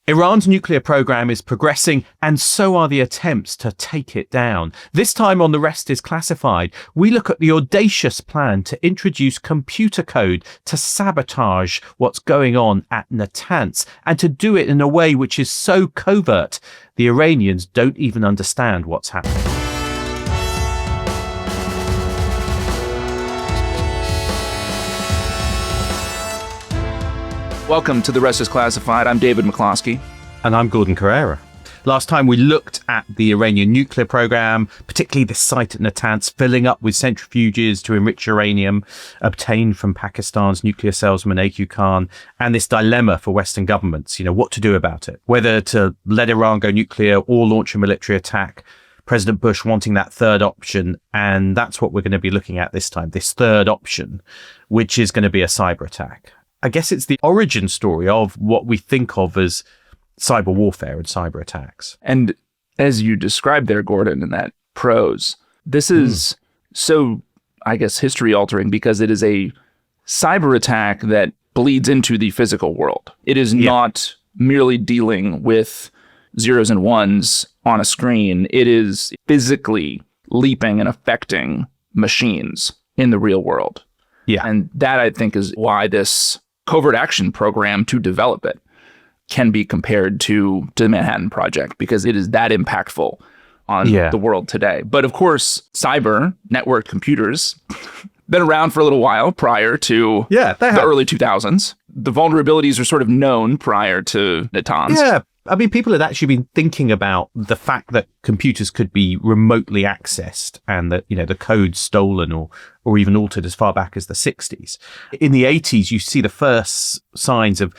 Iran's nuclear program is progressing, and so are the attempts to take it down. This time on The Rest is Classified, we look at the audacious plan to introduce computer code to sabotage what's going on at Natanz, and to do it in a way which is so covert, the Iranians don't even understand what's happening. Welcome to The Rest is Classified. I'm David McCloskey. And I'm Gordon Corera. Last time we looked at the Iranian nuclear program, particularly the site at Natanz, filling up with centrifuges to enrich uranium obtained from Pakistan's nuclear salesman AQ Khan, and this dilemma for Western governments, what to do about it, whether to let Iran go nuclear or launch a military attack. President Bush wanting that third option, and that's what we're going to be looking at this time, this third option, which is going to be a cyber attack. I guess it's the origin story of what we think of as cyber warfare and cyber attacks. And as you described there, Gordon, in that prose, this is so, I guess, history altering because it is a cyber attack that bleeds into the physical world. It is not merely dealing with zeros and ones on a screen. It is physically leaping and affecting machines in the real world. Yeah. And that, I think, is why this covert action program to develop it can be compared to the Manhattan Project, because it is that impactful on the world today. But of course, cyber networked computers been around for a little while prior to the early 2000s. The vulnerabilities are sort of known prior to Natanz. Yeah. I mean, people had actually been thinking about the fact that computers could be remotely accessed and that, the code stolen or even altered as far back as the 60s. In the 80s, you see the first signs of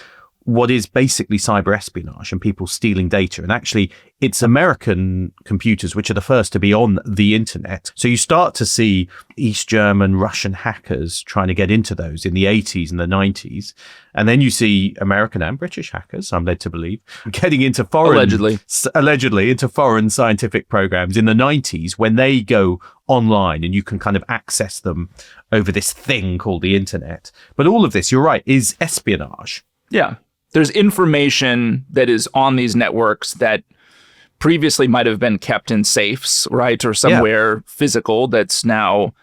what is basically cyber espionage and people stealing data. And actually, it's American computers which are the first to be on the internet. So you start to see East German, Russian hackers trying to get into those in the 80s and the 90s. And then you see American and British hackers, I'm led to believe, getting into allegedly into foreign scientific programs in the 90s when they go online and you can kind of access them over this thing called the internet. But all of this, you're right, is espionage. Yeah. There's information that is on these networks that previously might have been kept in safes, right? Or somewhere physical that's now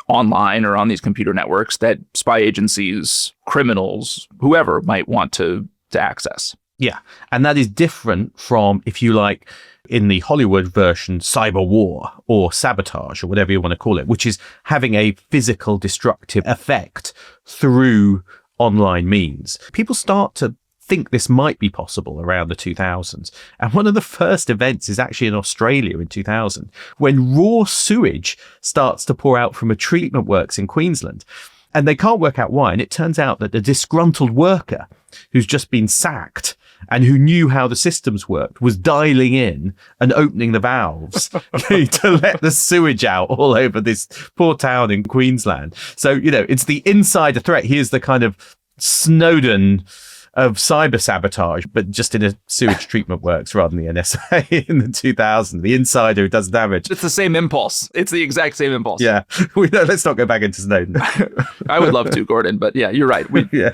online or on these computer networks that spy agencies, criminals, whoever might want to access. Yeah. And that is different from, if you like, in the Hollywood version, cyber war or sabotage or whatever you want to call it, which is having a physical destructive effect through online means. People start to think this might be possible around the 2000s. And one of the first events is actually in Australia in 2000, when raw sewage starts to pour out from a treatment works in Queensland. And they can't work out why. And it turns out that a disgruntled worker who's just been sacked and who knew how the systems worked was dialing in and opening the valves to let the sewage out all over this poor town in Queensland. So, it's the insider threat. Here's the kind of Snowden of cyber sabotage, but just in a sewage treatment works rather than the NSA in the 2000s. The insider who does damage. It's the same impulse. It's the exact same impulse. Yeah. Let's not go back into Snowden. I would love to, Gordon, but you're right.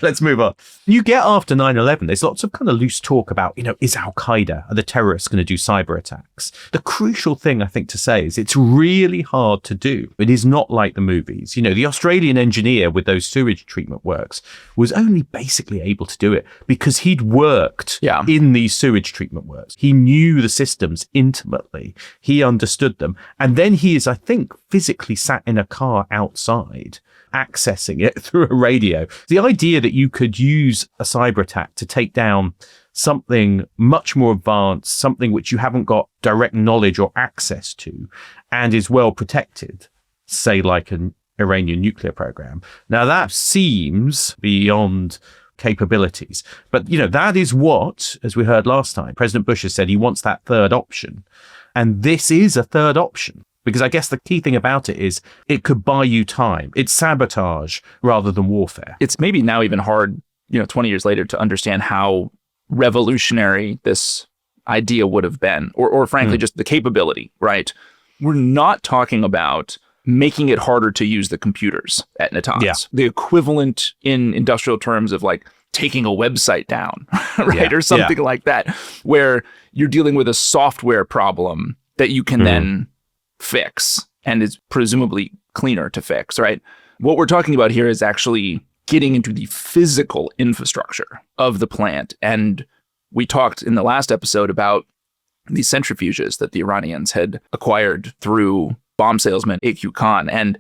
Let's move on. You get after 9/11, there's lots of kind of loose talk about, is Al-Qaeda, are the terrorists going to do cyber attacks? The crucial thing I think to say is it's really hard to do. It is not like the movies. The Australian engineer with those sewage treatment works was only basically able to do it because he'd worked in these sewage treatment works. He knew the systems intimately. He understood them. And then he is, I think, physically sat in a car outside, accessing it through a radio. The idea that you could use a cyber attack to take down something much more advanced, something which you haven't got direct knowledge or access to, and is well protected, say like an Iranian nuclear program. Now that seems beyond capabilities. But, that is what, as we heard last time, President Bush has said he wants that third option. And this is a third option, because I guess the key thing about it is it could buy you time. It's sabotage rather than warfare. It's maybe now even hard, 20 years later to understand how revolutionary this idea would have been, or frankly, just the capability, right? We're not talking about making it harder to use the computers at Natanz. The equivalent in industrial terms of like taking a website down, right? Yeah. Or something like that, where you're dealing with a software problem that you can then fix and is presumably cleaner to fix, right? What we're talking about here is actually getting into the physical infrastructure of the plant. And we talked in the last episode about these centrifuges that the Iranians had acquired through bomb salesman AQ Khan. And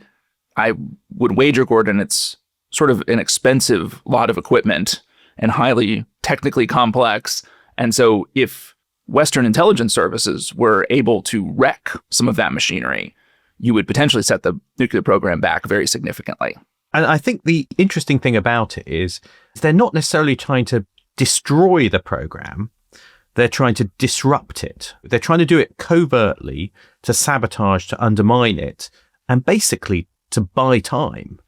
I would wager, Gordon, it's sort of an expensive lot of equipment and highly technically complex. And so if Western intelligence services were able to wreck some of that machinery, you would potentially set the nuclear program back very significantly. And I think the interesting thing about it is they're not necessarily trying to destroy the program. They're trying to disrupt it. They're trying to do it covertly, to sabotage, to undermine it, and basically to buy time.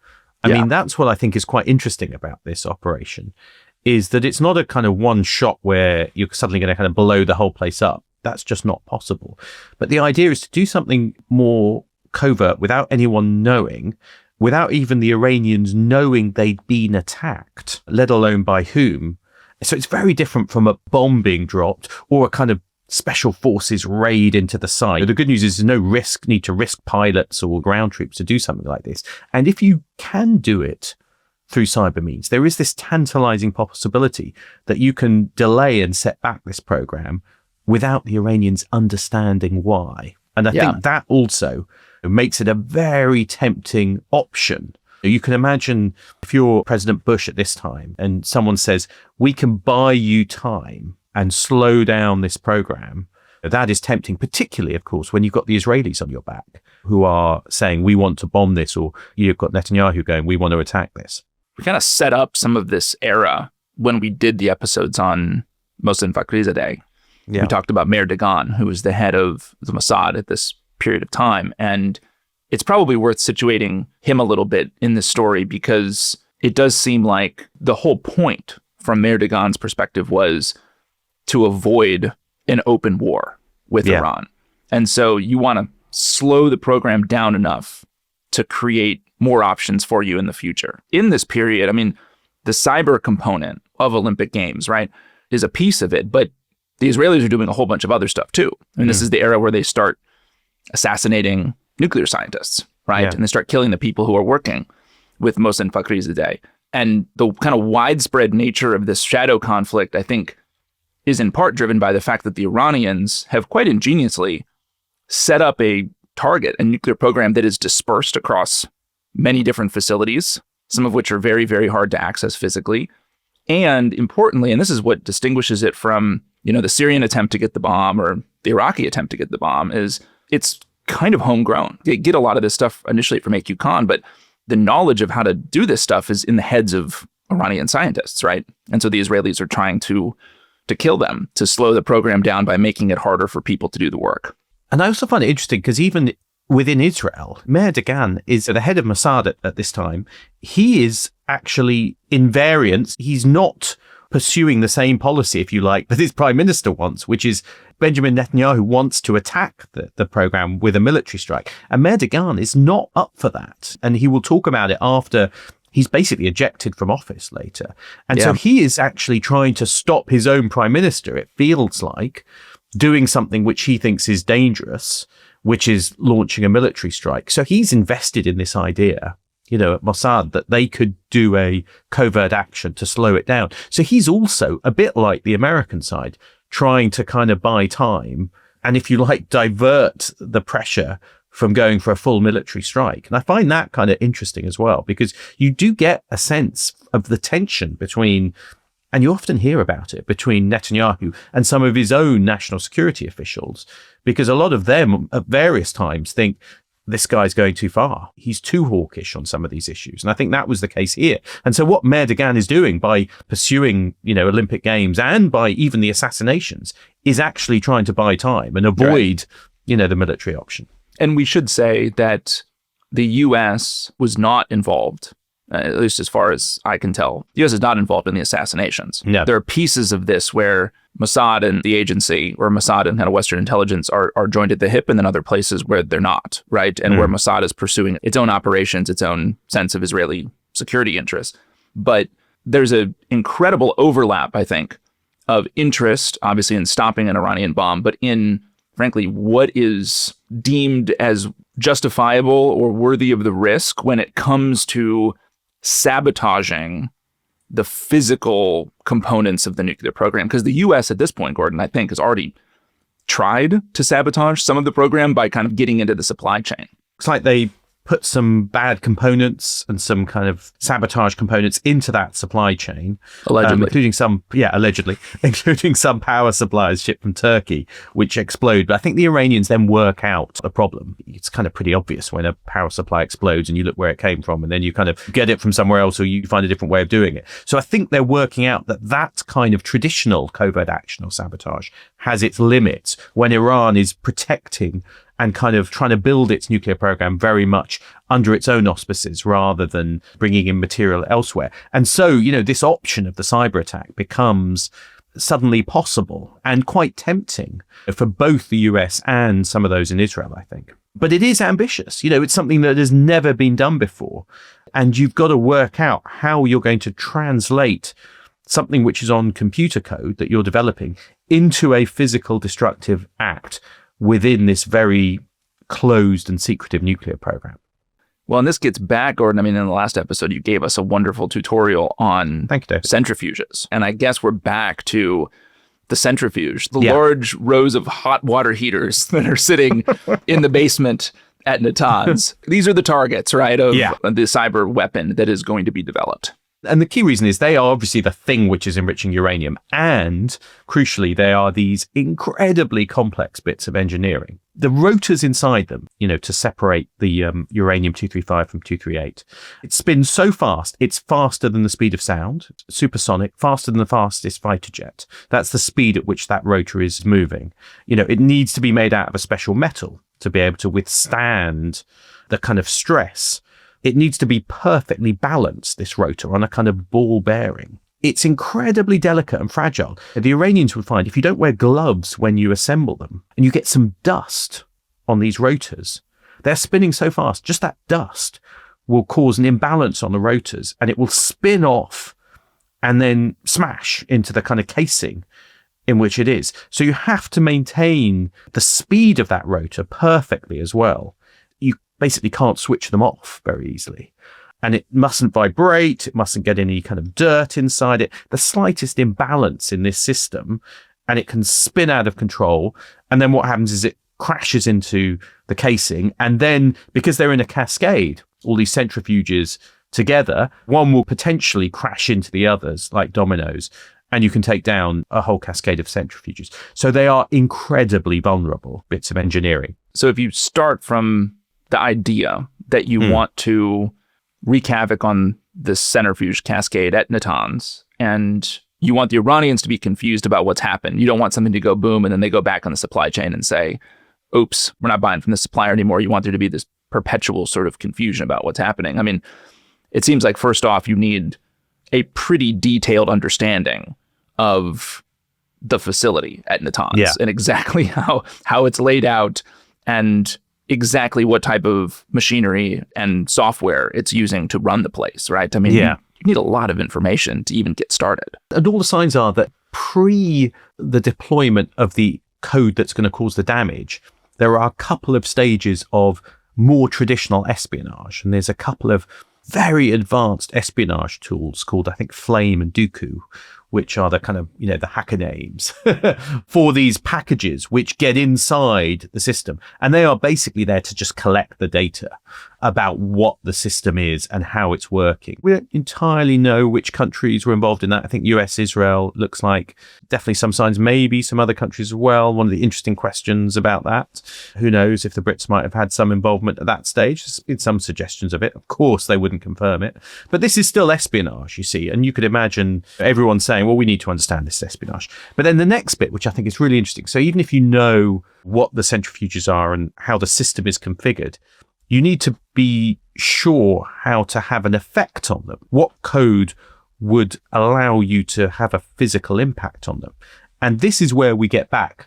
I mean, that's what I think is quite interesting about this operation, is that it's not a kind of one shot where you're suddenly going to kind of blow the whole place up. That's just not possible. But the idea is to do something more covert without anyone knowing, without even the Iranians knowing they'd been attacked, let alone by whom. So it's very different from a bomb being dropped or a kind of special forces raid into the site. The good news is there's no need to risk pilots or ground troops to do something like this. And if you can do it through cyber means, there is this tantalizing possibility that you can delay and set back this program without the Iranians understanding why. And I think that also makes it a very tempting option. You can imagine if you're President Bush at this time and someone says, we can buy you time and slow down this program. That is tempting, particularly, of course, when you've got the Israelis on your back who are saying, we want to bomb this, or you've got Netanyahu going, we want to attack this. We kind of set up some of this era when we did the episodes on Mohsen Fakhrizadeh. We talked about Meir Dagan, who was the head of the Mossad at this period of time. And it's probably worth situating him a little bit in this story because it does seem like the whole point from Meir Dagan's perspective was to avoid an open war with Iran. And so you want to slow the program down enough to create more options for you in the future. In this period, I mean, the cyber component of Olympic Games, right, is a piece of it, but the Israelis are doing a whole bunch of other stuff too. I mean, this is the era where they start assassinating nuclear scientists, right? And they start killing the people who are working with Mohsen Fakhrizadeh. And the kind of widespread nature of this shadow conflict, I think, is in part driven by the fact that the Iranians have quite ingeniously set up a nuclear program that is dispersed across many different facilities, some of which are very, very hard to access physically. And importantly, and this is what distinguishes it from, the Syrian attempt to get the bomb or the Iraqi attempt to get the bomb, is it's kind of homegrown. They get a lot of this stuff initially from AQ Khan, but the knowledge of how to do this stuff is in the heads of Iranian scientists, right? And so the Israelis are trying to kill them, to slow the program down by making it harder for people to do the work. And I also find it interesting because even within Israel, Meir Dagan is the head of Mossad at this time. He is actually in variance. He's not pursuing the same policy, if you like, that his prime minister wants, which is Benjamin Netanyahu wants to attack the program with a military strike. And Meir Dagan is not up for that. And he will talk about it after he's basically ejected from office later. And so he is actually trying to stop his own prime minister, it feels like, doing something which he thinks is dangerous, which is launching a military strike. So he's invested in this idea, at Mossad, that they could do a covert action to slow it down. So he's also a bit like the American side, trying to kind of buy time and, if you like, divert the pressure from going for a full military strike. And I find that kind of interesting as well, because you do get a sense of the tension between, and you often hear about it, between Netanyahu and some of his own national security officials, because a lot of them at various times think this guy's going too far. He's too hawkish on some of these issues. And I think that was the case here. And so what Meir Dagan is doing by pursuing, Olympic Games and by even the assassinations is actually trying to buy time and avoid, the military option. And we should say that the U.S. was not involved, at least as far as I can tell. The U.S. is not involved in the assassinations. No. There are pieces of this where Mossad and the agency, or Mossad and kind of Western intelligence are joined at the hip, and then other places where they're not, right? And where Mossad is pursuing its own operations, its own sense of Israeli security interests. But there's an incredible overlap, I think, of interest, obviously, in stopping an Iranian bomb, but in, frankly, what is deemed as justifiable or worthy of the risk when it comes to sabotaging the physical components of the nuclear program. Because the U.S. at this point, Gordon, I think, has already tried to sabotage some of the program by kind of getting into the supply chain. It's like they put some bad components and some kind of sabotage components into that supply chain. Allegedly. Including some power supplies shipped from Turkey, which explode. But I think the Iranians then work out the problem. It's kind of pretty obvious when a power supply explodes and you look where it came from, and then you kind of get it from somewhere else or you find a different way of doing it. So I think they're working out that that kind of traditional covert action or sabotage has its limits when Iran is protecting and kind of trying to build its nuclear program very much under its own auspices rather than bringing in material elsewhere. And so, this option of the cyber attack becomes suddenly possible and quite tempting for both the US and some of those in Israel, I think. But it is ambitious. It's something that has never been done before. And you've got to work out how you're going to translate something which is on computer code that you're developing into a physical destructive act within this very closed and secretive nuclear program. Well, and this gets back, Gordon, in the last episode, you gave us a wonderful tutorial on centrifuges. And I guess we're back to the centrifuge, the large rows of hot water heaters that are sitting in the basement at Natanz. These are the targets, right, of the cyber weapon that is going to be developed. And the key reason is they are obviously the thing which is enriching uranium. And crucially, they are these incredibly complex bits of engineering. The rotors inside them, to separate the uranium-235 from 238, it spins so fast, it's faster than the speed of sound, supersonic, faster than the fastest fighter jet. That's the speed at which that rotor is moving. It needs to be made out of a special metal to be able to withstand the kind of stress. It needs to be perfectly balanced, this rotor, on a kind of ball bearing. It's incredibly delicate and fragile. The Iranians would find if you don't wear gloves when you assemble them and you get some dust on these rotors, they're spinning so fast, just that dust will cause an imbalance on the rotors and it will spin off and then smash into the kind of casing in which it is. So you have to maintain the speed of that rotor perfectly as well. You basically can't switch them off very easily. And it mustn't vibrate. It mustn't get any kind of dirt inside it. The slightest imbalance in this system and it can spin out of control. And then what happens is it crashes into the casing. And then because they're in a cascade, all these centrifuges together, one will potentially crash into the others like dominoes. And you can take down a whole cascade of centrifuges. So they are incredibly vulnerable bits of engineering. So if you start from the idea that you want to wreak havoc on this centrifuge cascade at Natanz, and you want the Iranians to be confused about what's happened. You don't want something to go boom and then they go back on the supply chain and say, oops, we're not buying from this supplier anymore. You want there to be this perpetual sort of confusion about what's happening. It seems like first off, you need a pretty detailed understanding of the facility at Natanz and exactly how it's laid out and exactly what type of machinery and software it's using to run the place, right? You need a lot of information to even get started. And all the signs are that pre the deployment of the code that's going to cause the damage, there are a couple of stages of more traditional espionage. And there's a couple of very advanced espionage tools called, I think, Flame and Dooku, which are the kind of, the hacker names for these packages which get inside the system. And they are basically there to just collect the data about what the system is and how it's working. We don't entirely know which countries were involved in that. I think US, Israel looks like definitely some signs, maybe some other countries as well. One of the interesting questions about that, who knows if the Brits might have had some involvement at that stage. There's been some suggestions of it. Of course, they wouldn't confirm it. But this is still espionage, you see. And you could imagine everyone saying, well, we need to understand this espionage. But then the next bit, which I think is really interesting. So even if you know what the centrifuges are and how the system is configured, you need to be sure how to have an effect on them. What code would allow you to have a physical impact on them? And this is where we get back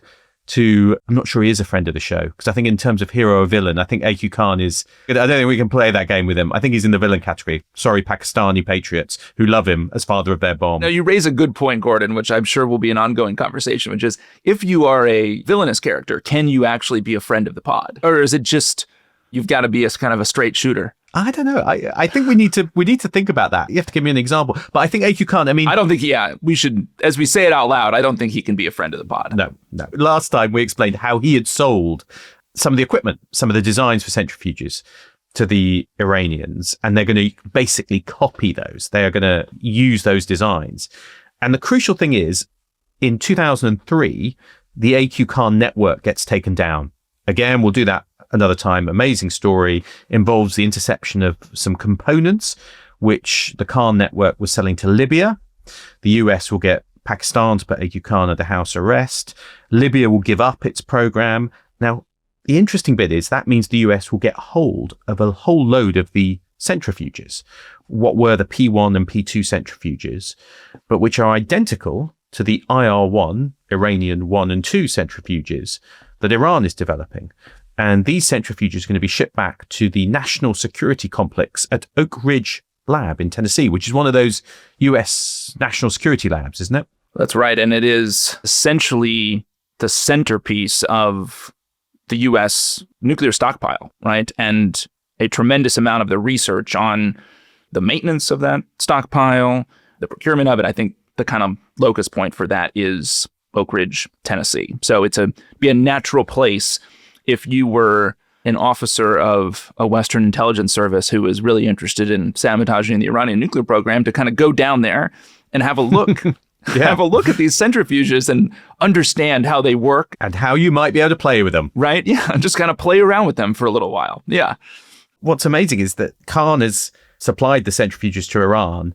to, I'm not sure he is a friend of the show, because I think in terms of hero or villain, I think AQ Khan is, I don't think we can play that game with him. I think he's in the villain category. Sorry, Pakistani patriots who love him as father of their bomb. Now, you raise a good point, Gordon, which I'm sure will be an ongoing conversation, which is, if you are a villainous character, can you actually be a friend of the pod? Or is it just, you've got to be a kind of a straight shooter? I don't know. I think we need to think about that. You have to give me an example. But I think AQ Khan, I don't think, we should, as we say it out loud, I don't think he can be a friend of the pod. No. Last time we explained how he had sold some of the equipment, some of the designs for centrifuges to the Iranians, and they're going to basically copy those. They are going to use those designs. And the crucial thing is, in 2003, the AQ Khan network gets taken down. Again, we'll do that another time. Amazing story. Involves the interception of some components which the Khan network was selling to Libya. The US will get Pakistan to put AQ Khan under house arrest. Libya will give up its program. Now, the interesting bit is that means the US will get hold of a whole load of the centrifuges, what were the P1 and P2 centrifuges, but which are identical to the IR1, Iranian 1 and 2 centrifuges that Iran is developing. And these centrifuges are going to be shipped back to the National Security Complex at Oak Ridge Lab in Tennessee, which is one of those US national security labs, isn't it? That's right. And it is essentially the centerpiece of the US nuclear stockpile, right? And a tremendous amount of the research on the maintenance of that stockpile, the procurement of it. I think the kind of locus point for that is Oak Ridge, Tennessee. So it's be a natural place if you were an officer of a Western intelligence service who was really interested in sabotaging the Iranian nuclear program to kind of go down there and have a look. Have a look at these centrifuges and understand how they work. And how you might be able to play with them. Right? Yeah. Just kind of play around with them for a little while. Yeah. What's amazing is that Khan has supplied the centrifuges to Iran,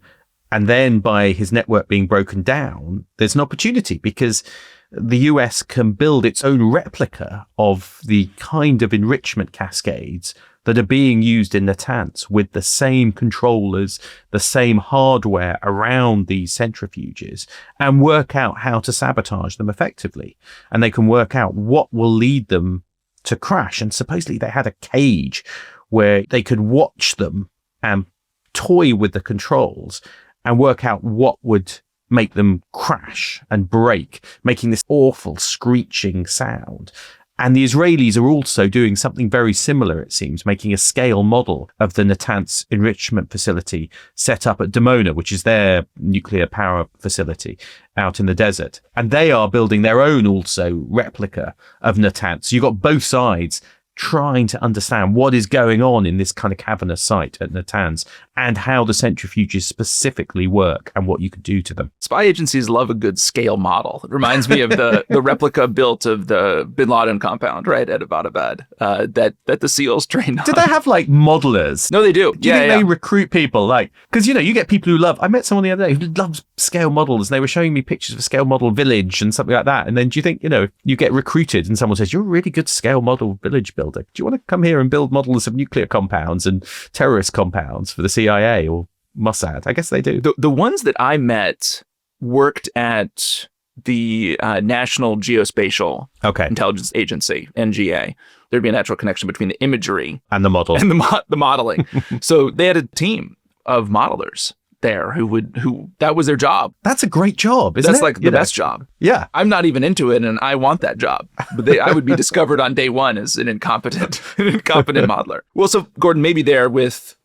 and then by his network being broken down, there's an opportunity because the US can build its own replica of the kind of enrichment cascades that are being used in Natanz with the same controllers, the same hardware around these centrifuges, and work out how to sabotage them effectively. And they can work out what will lead them to crash. And supposedly they had a cage where they could watch them and toy with the controls and work out what would make them crash and break, making this awful screeching sound. And the Israelis are also doing something very similar, it seems, making a scale model of the Natanz enrichment facility set up at Dimona, which is their nuclear power facility out in the desert. And they are building their own also replica of Natanz. So you've got both sides trying to understand what is going on in this kind of cavernous site at Natanz and how the centrifuges specifically work and what you could do to them. Spy agencies love a good scale model. It reminds me of the replica built of the Bin Laden compound, right, at Abbottabad, that the SEALs trained on. Did they have like modelers? No, they do. Do you think they recruit people like, because you get people who love, I met someone the other day who loves scale models, and they were showing me pictures of a scale model village and something like that. And then do you think, you get recruited and someone says, you're a really good scale model village builder. Do you want to come here and build models of nuclear compounds and terrorist compounds for the CIA or Mossad? I guess they do. The ones that I met worked at the National Geospatial Intelligence Agency, NGA. There'd be a natural connection between the imagery and the model and the modeling. So they had a team of modelers there who that was their job. That's a great job, isn't it? That's like the best job. Yeah. I'm not even into it, and I want that job. But I would be discovered on day one as an incompetent modeler. Well, so Gordon, maybe there with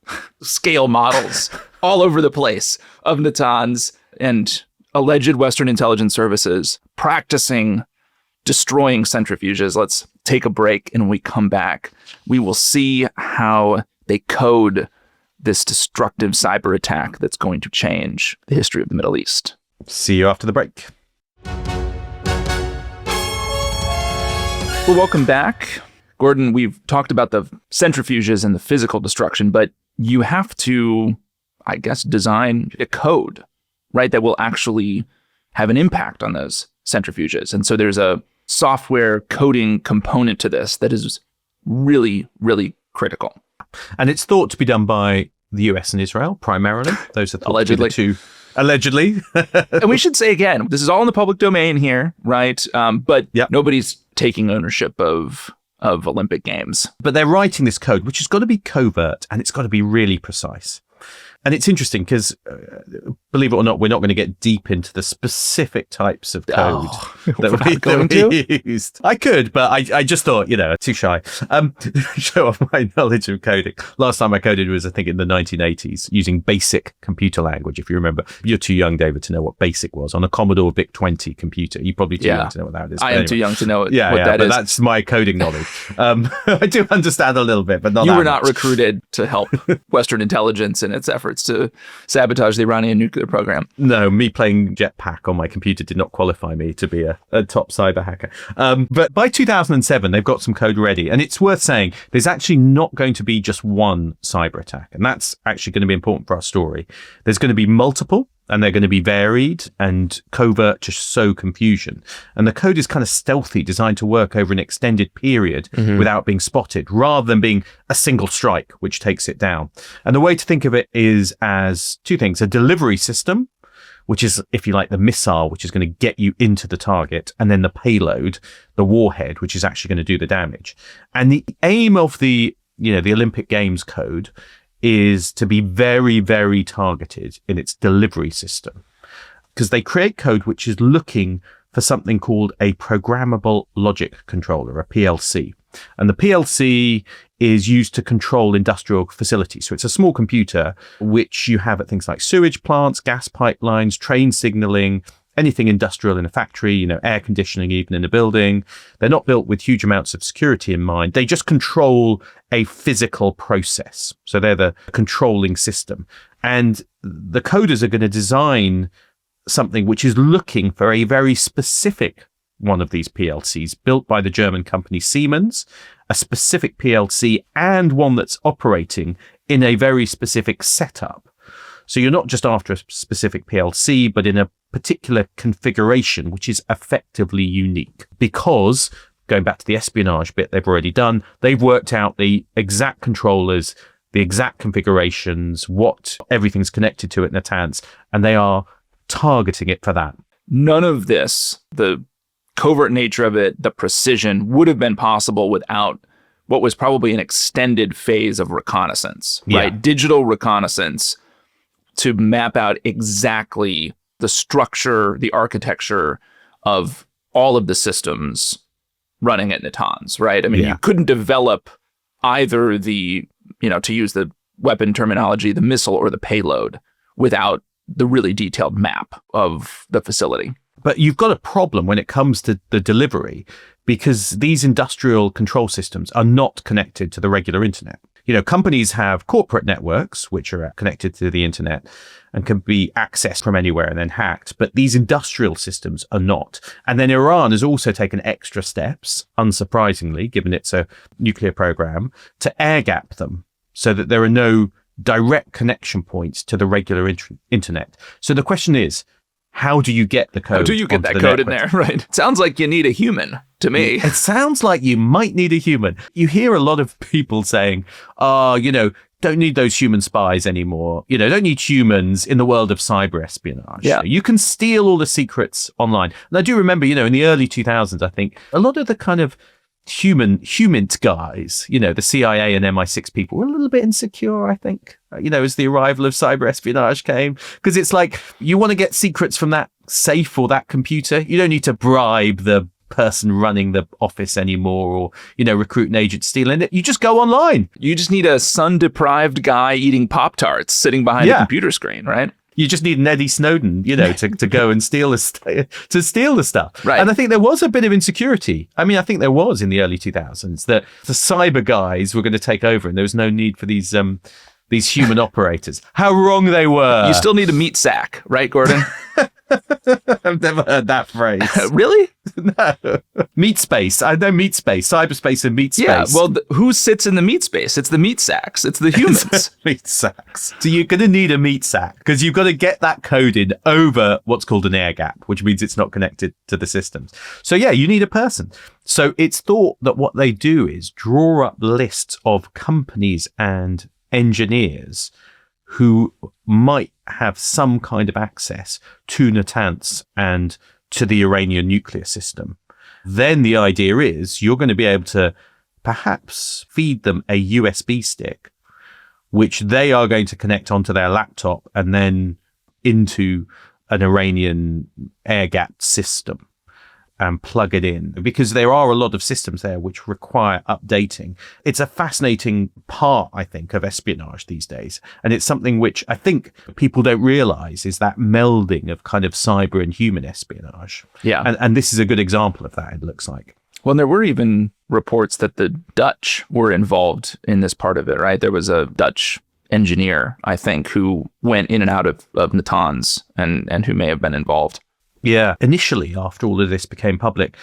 scale models all over the place of Natanz and alleged Western intelligence services practicing destroying centrifuges. Let's take a break, and when we come back, we will see how they code this destructive cyber attack that's going to change the history of the Middle East. See you after the break. Well, welcome back. Gordon, we've talked about the centrifuges and the physical destruction, but you have to, I guess, design a code, right, that will actually have an impact on those centrifuges. And so there's a software coding component to this that is really, really critical. And it's thought to be done by the US and Israel, primarily. Those are thought allegedly. To be the two. Allegedly. And we should say again, this is all in the public domain here, right? But nobody's taking ownership of Olympic Games. But they're writing this code, which has got to be covert and it's got to be really precise. And it's interesting because, believe it or not, we're not going to get deep into the specific types of code that we used. I could, but I just thought, too shy. Show off my knowledge of coding. Last time I coded was, I think, in the 1980s using BASIC computer language. If you remember, you're too young, David, to know what BASIC was on a Commodore VIC-20 computer. You're probably too young to know what that is. I am too young to know what that is. But that's my coding knowledge. I do understand a little bit, but not. You that were not much. recruited to help Western intelligence in its efforts to sabotage the Iranian nuclear program. No, me playing Jetpack on my computer did not qualify me to be a top cyber hacker. But by 2007, they've got some code ready. And it's worth saying there's actually not going to be just one cyber attack. And that's actually going to be important for our story. There's going to be multiple, and they're going to be varied and covert to sow confusion. And the code is kind of stealthy, designed to work over an extended period without being spotted, rather than being a single strike, which takes it down. And the way to think of it is as two things: a delivery system, which is, if you like, the missile, which is going to get you into the target, and then the payload, the warhead, which is actually going to do the damage. And the aim of the Olympic Games code is to be very, very targeted in its delivery system, because they create code which is looking for something called a programmable logic controller, a PLC. And the PLC is used to control industrial facilities. So it's a small computer which you have at things like sewage plants, gas pipelines, train signaling, anything industrial in a factory, air conditioning even in a building. They're not built with huge amounts of security in mind. They just control a physical process. So they're the controlling system. And the coders are going to design something which is looking for a very specific one of these PLCs built by the German company Siemens, a specific PLC, and one that's operating in a very specific setup. So you're not just after a specific PLC, but in a particular configuration, which is effectively unique. Because, going back to the espionage bit they've already done, they've worked out the exact controllers, the exact configurations, what everything's connected to at Natanz, and they are targeting it for that. None of this, the covert nature of it, the precision, would have been possible without what was probably an extended phase of reconnaissance, right? Digital reconnaissance to map out exactly the structure, the architecture of all of the systems running at Natanz, right? I mean, you couldn't develop either the, to use the weapon terminology, the missile or the payload without the really detailed map of the facility. But you've got a problem when it comes to the delivery, because these industrial control systems are not connected to the regular internet. Companies have corporate networks, which are connected to the internet and can be accessed from anywhere and then hacked. But these industrial systems are not. And then Iran has also taken extra steps, unsurprisingly, given it's a nuclear program, to air gap them so that there are no direct connection points to the regular internet. So the question is, how do you get the code? How do you get that code in there? Right. Sounds like you need a human to me. It sounds like you might need a human. You hear a lot of people saying, don't need those human spies anymore. Don't need humans in the world of cyber espionage. Yeah. You can steal all the secrets online. And I do remember, in the early 2000s, I think a lot of the kind of human guys, the CIA and MI6 people were a little bit insecure, I think, as the arrival of cyber espionage came, because it's like, you want to get secrets from that safe or that computer. You don't need to bribe the person running the office anymore, or, recruit an agent stealing it. You just go online. You just need a sun-deprived guy eating Pop-Tarts sitting behind a computer screen, right? You just need an Eddie Snowden, to go and steal the stuff. Right. And I think there was a bit of insecurity. I mean, I think there was in the early 2000s that the cyber guys were going to take over, and there was no need for these human operators. How wrong they were. You still need a meat sack, right, Gordon? I've never heard that phrase. Really? No. Meat space. I know meat space, cyberspace and meat space. Yeah, well, who sits in the meat space? It's the meat sacks. It's the humans. Meat sacks. So you're going to need a meat sack, because you've got to get that coded over what's called an air gap, which means it's not connected to the systems. So you need a person. So it's thought that what they do is draw up lists of companies and engineers who might have some kind of access to Natanz and to the Iranian nuclear system. then the idea is you're going to be able to perhaps feed them a USB stick, which they are going to connect onto their laptop and then into an Iranian air-gapped system and plug it in, because there are a lot of systems there which require updating. It's a fascinating part, I think, of espionage these days. And it's something which I think people don't realize is that melding of kind of cyber and human espionage. Yeah. And this is a good example of that, it looks like. Well, and there were even reports that the Dutch were involved in this part of it, right? There was a Dutch engineer, I think, who went in and out of Natanz and who may have been involved. Yeah. Initially, after all of this became public,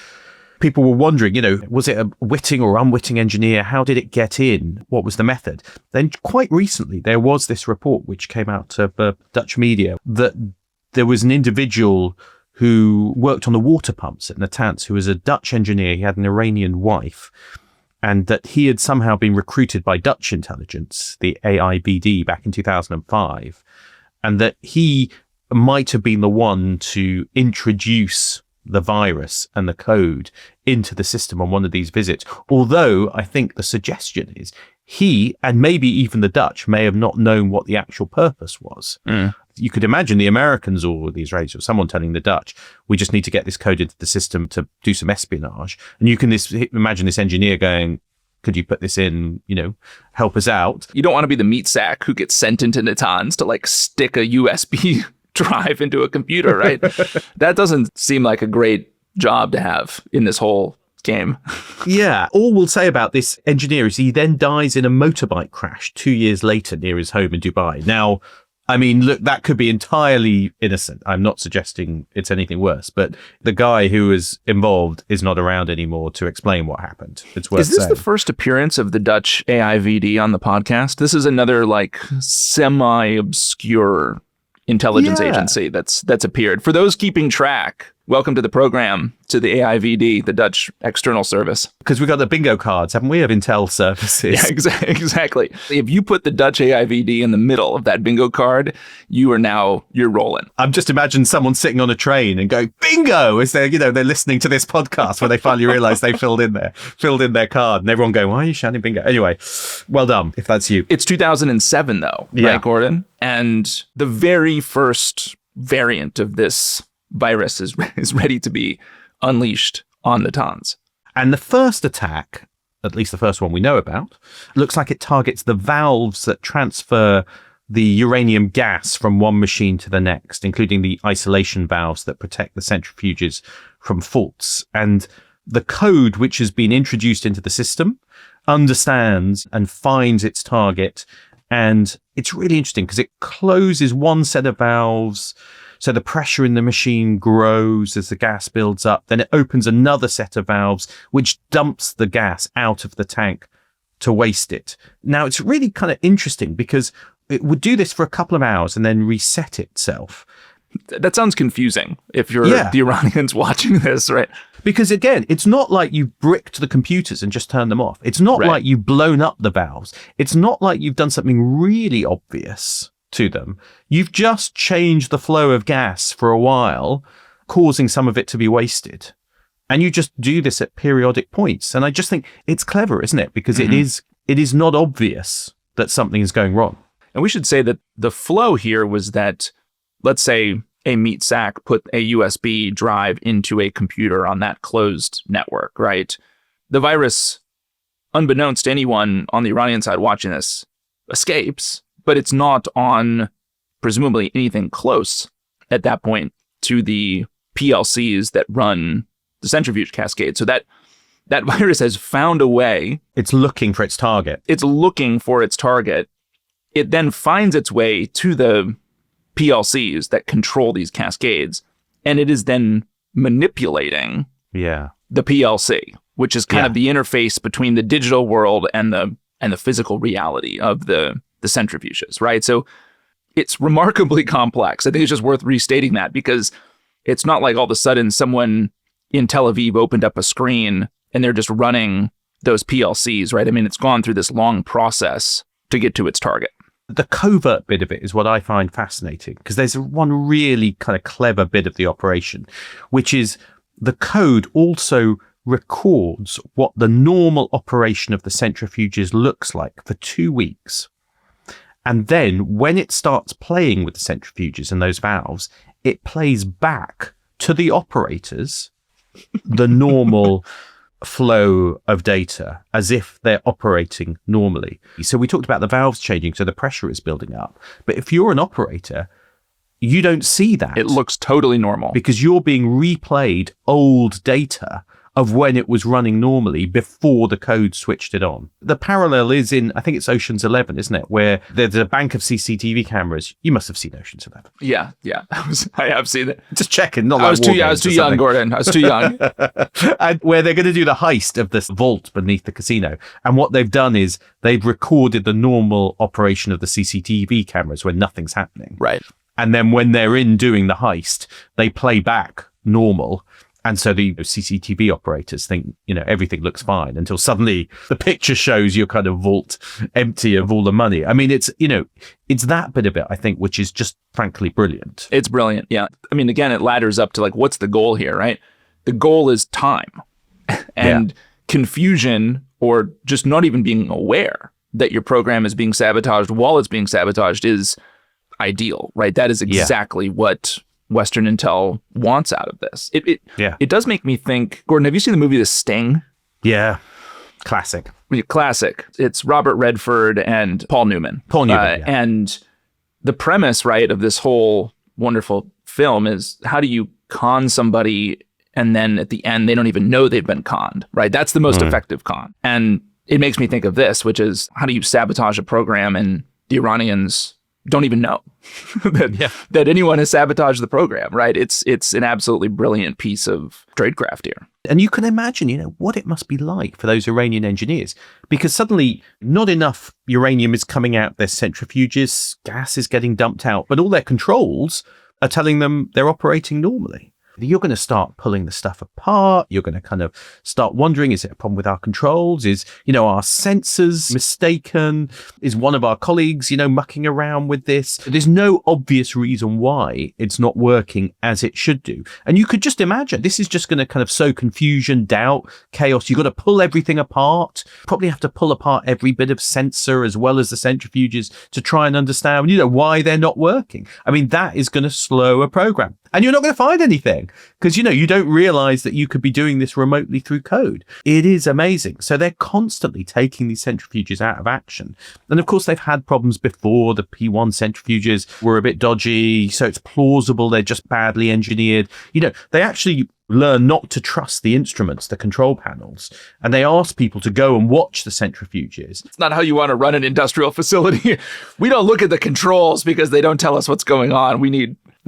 people were wondering, was it a witting or unwitting engineer? How did it get in? What was the method? Then quite recently, there was this report which came out of Dutch media that there was an individual who worked on the water pumps at Natanz, who was a Dutch engineer. He had an Iranian wife, and that he had somehow been recruited by Dutch intelligence, the AIVD, back in 2005, and that he might have been the one to introduce the virus and the code into the system on one of these visits. Although I think the suggestion is he, and maybe even the Dutch, may have not known what the actual purpose was. You could imagine the Americans or the Israelis or someone telling the Dutch, we just need to get this code into the system to do some espionage. And you can imagine this engineer going, could you put this in, help us out? You don't want to be the meat sack who gets sent into Natanz to stick a USB drive into a computer, right? That doesn't seem like a great job to have in this whole game. Yeah. All we'll say about this engineer is he then dies in a motorbike crash 2 years later near his home in Dubai. Now, I mean, look, that could be entirely innocent. I'm not suggesting it's anything worse, but the guy who was involved is not around anymore to explain what happened. It's worth saying. Is this the first appearance of the Dutch AIVD on the podcast? This is another semi-obscure intelligence agency that's appeared. For those keeping track, welcome to the program, to the AIVD, the Dutch External Service. Because we've got the bingo cards, haven't we, of intel services? Yeah, exactly. If you put the Dutch AIVD in the middle of that bingo card, you're rolling. I'm just imagining someone sitting on a train and going, bingo, as they're listening to this podcast where they finally realize they filled in their card, and everyone going, why are you shouting bingo? Anyway, well done, if that's you. It's 2007 though, right, Gordon? And the very first variant of this virus is ready to be unleashed on Natanz. And the first attack, at least the first one we know about, looks like it targets the valves that transfer the uranium gas from one machine to the next, including the isolation valves that protect the centrifuges from faults. And the code which has been introduced into the system understands and finds its target. And it's really interesting because it closes one set of valves, so the pressure in the machine grows as the gas builds up. Then it opens another set of valves, which dumps the gas out of the tank to waste it. Now, it's really kind of interesting because it would do this for a couple of hours and then reset itself. That sounds confusing if you're the Iranians watching this, right? Because again, it's not like you've bricked the computers and just turned them off. It's not like you've blown up the valves. It's not like you've done something really obvious to them. You've just changed the flow of gas for a while, causing some of it to be wasted. And you just do this at periodic points. And I just think it's clever, isn't it? Because it is not obvious that something is going wrong. And we should say that the flow here was that, let's say a meat sack put a USB drive into a computer on that closed network, right? The virus, unbeknownst to anyone on the Iranian side watching this, escapes, but it's not on presumably anything close at that point to the PLCs that run the centrifuge cascade. So that virus has found a way. It's looking for its target. It then finds its way to the PLCs that control these cascades, and it is then manipulating the PLC, which is kind of the interface between the digital world and the physical reality of the centrifuges, right? So it's remarkably complex. I think it's just worth restating that because it's not like all of a sudden someone in Tel Aviv opened up a screen and they're just running those PLCs, right? I mean, it's gone through this long process to get to its target. The covert bit of it is what I find fascinating because there's one really kind of clever bit of the operation, which is the code also records what the normal operation of the centrifuges looks like for 2 weeks. And then when it starts playing with the centrifuges and those valves, it plays back to the operators the normal flow of data as if they're operating normally. So we talked about the valves changing, so the pressure is building up. But if you're an operator, you don't see that. It looks totally normal. Because you're being replayed old data of when it was running normally before the code switched it on. The parallel is in, I think it's Ocean's 11, isn't it? Where there's a bank of CCTV cameras. You must have seen Ocean's 11. Yeah. I have seen it. Just checking. Not I was too young, Gordon. I was too young. And where they're going to do the heist of this vault beneath the casino. And what they've done is they've recorded the normal operation of the CCTV cameras when nothing's happening. Right. And then when they're in doing the heist, they play back normal. And so the CCTV operators think, everything looks fine until suddenly the picture shows your kind of vault empty of all the money. I mean, it's that bit of it, I think, which is just frankly brilliant. It's brilliant. Yeah. I mean, again, it ladders up to like, what's the goal here, right? The goal is time and confusion, or just not even being aware that your program is being sabotaged while it's being sabotaged is ideal, right? That is exactly what Western Intel wants out of this. It does make me think, Gordon, have you seen the movie The Sting? Yeah. Classic. Classic. It's Robert Redford and Paul Newman. And the premise, right, of this whole wonderful film is, how do you con somebody and then at the end they don't even know they've been conned, right? That's the most effective con. And it makes me think of this, which is, how do you sabotage a program and the Iranians don't even know that anyone has sabotaged the program, right? It's an absolutely brilliant piece of tradecraft here. And you can imagine, what it must be like for those Iranian engineers, because suddenly not enough uranium is coming out their centrifuges, gas is getting dumped out, but all their controls are telling them they're operating normally. You're going to start pulling the stuff apart. You're going to kind of start wondering, is it a problem with our controls? Is, our sensors mistaken? Is one of our colleagues, mucking around with this? There's no obvious reason why it's not working as it should do. And you could just imagine this is just going to kind of sow confusion, doubt, chaos. You've got to pull everything apart. Probably have to pull apart every bit of sensor as well as the centrifuges to try and understand, why they're not working. I mean, that is going to slow a program. And you're not going to find anything because, you don't realize that you could be doing this remotely through code. It is amazing. So they're constantly taking these centrifuges out of action. And of course, they've had problems before. The P1 centrifuges were a bit dodgy. So it's plausible they're just badly engineered. They actually learn not to trust the instruments, the control panels. And they ask people to go and watch the centrifuges. It's not how you want to run an industrial facility. We don't look at the controls because they don't tell us what's going on. We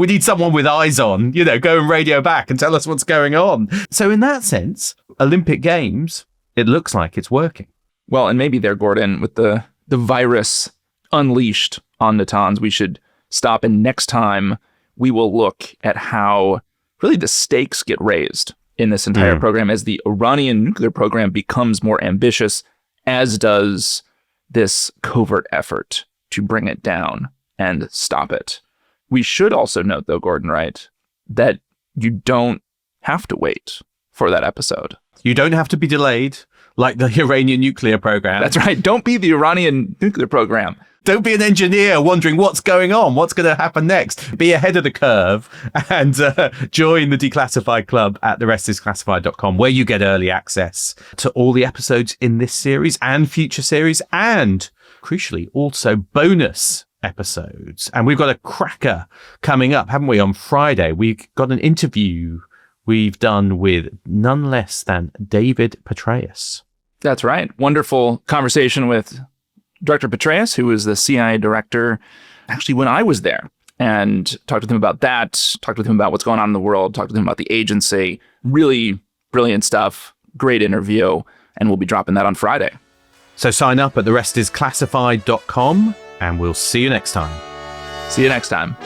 need someone with eyes on, go and radio back and tell us what's going on. So in that sense, Olympic Games, it looks like it's working. Well, and maybe there, Gordon, with the virus unleashed on Natanz, we should stop. And next time we will look at how really the stakes get raised in this entire program as the Iranian nuclear program becomes more ambitious, as does this covert effort to bring it down and stop it. We should also note, though, Gordon, right, that you don't have to wait for that episode. You don't have to be delayed like the Iranian nuclear program. That's right. Don't be the Iranian nuclear program. Don't be an engineer wondering what's going on, what's going to happen next. Be ahead of the curve and join the Declassified Club at therestisclassified.com, where you get early access to all the episodes in this series and future series, and crucially, also bonus episodes. And we've got a cracker coming up, haven't we? On Friday, we've got an interview we've done with none less than David Petraeus. That's right. Wonderful conversation with Director Petraeus, who was the CIA director, actually, when I was there, and talked with him about that, talked with him about what's going on in the world, talked with him about the agency. Really brilliant stuff. Great interview. And we'll be dropping that on Friday. So sign up at therestisclassified.com. And we'll see you next time. See you next time.